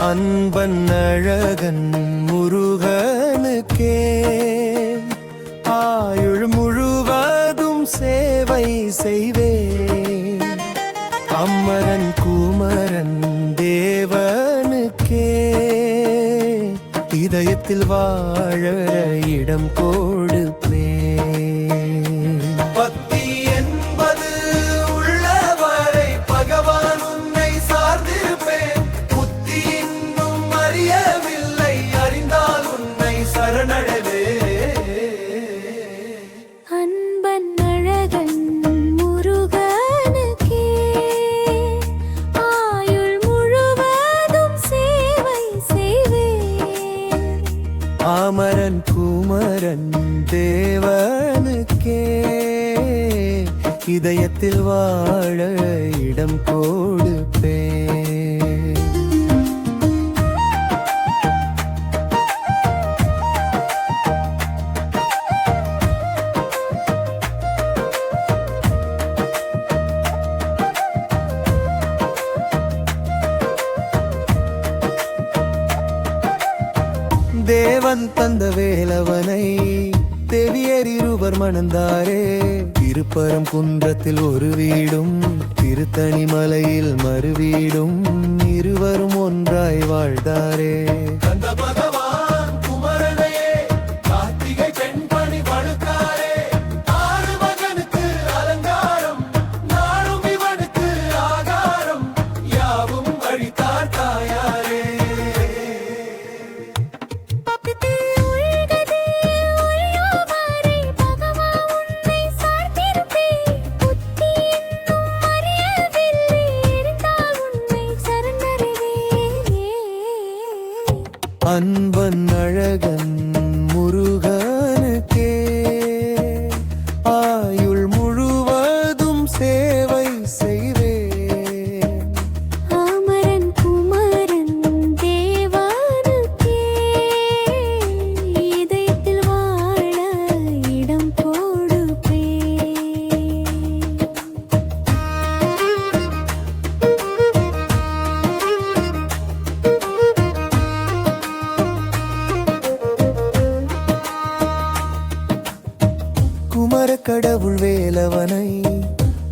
அன்பன் அழகன் முருகனுக்கே ஆயுள் முழுவதும் சேவை செய்வேன். அமரன் குமரன் தேவனுக்கே இதயத்தில் வாழ இடம் கொடுப்பேன். பக்தி என்பது உள்ளவரை பகவான் உன்னை சார்ந்திருப்பேன். புத்தி இன்னும் அறியவில்லை, அறிந்தால் உன்னை சரணடைவே. அன்பன் அழகன் முருகனுக்கே ஆயுள் முழுவதும் சேவை செய்வேன். அமரன் குமரன் தேவனுக்கே இதயத்தில் வாழ இடம் கொடுப்பேன். தேவன் தந்த வேலவனை தேவியர் இருவர் மணந்தாரே. திருப்பரம் குன்றத்தில் ஒரு வீடும், திருத்தணி மலையில் மறு வீடும், இருவரும் ஒன்றாய் வாழ்ந்தாரே. அன்பன் அழகன் முருகனுக்கே ஆயுள் முழுவதும் சேவை செய்வேன். அமரன் குமரன் தேவனுக்கே இதயத்தில் வாழ இடம் கொடுப்பேன். குமர கடவுள் வேலவனை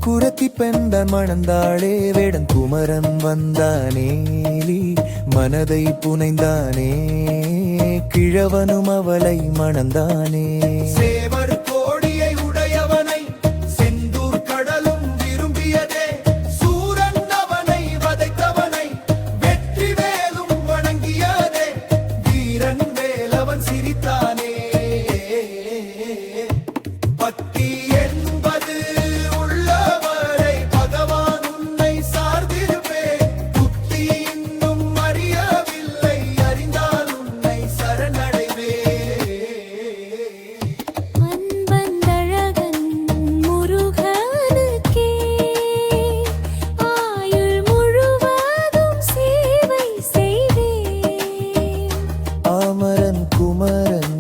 குரத்தி பெண்தான் மணந்தாளே. வேடன் குமரன் வந்தானே, மனதை புனைந்தானே, கிழவனும் அவளை மணந்தானே. சேவர் கோடியை உடையவனை செந்தூர் கடலும் விரும்பியதே. சூரன் அவனை வதைத்தவனை வெற்றி வேலும் வணங்கியதே. வீரன் வேலவன் சிரித்தானே. பக்தி என்பது உள்ளவரை பகவான் உன்னை சார்ந்திருப்பேன். புத்தி இன்னும் அறியவில்லை, அறிந்தால் உன்னை சரணடைவே. அன்பன் அழகன் முருகனுக்கே ஆயுள் முழுவதும் சேவை செய்வேன். அமரன் குமரன்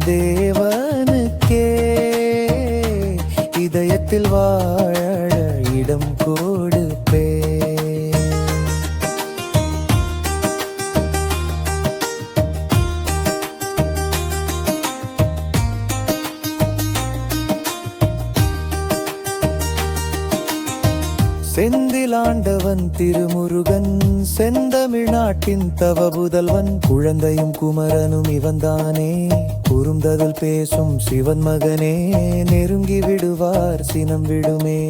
தேவனுக்கே இதயத்தில் வாழ இடம் கொடுப்பேன். செந்திலாண்டவன் திருமுருகன் செந்தமிழ்நாட்டின் தவ புதல்வன். குழந்தையும் குமரனும் இவன்தானே, குறுந்ததில் பேசும் சிவன் மகனே. நெருங்கி விடுவார் சினம் விடுமே.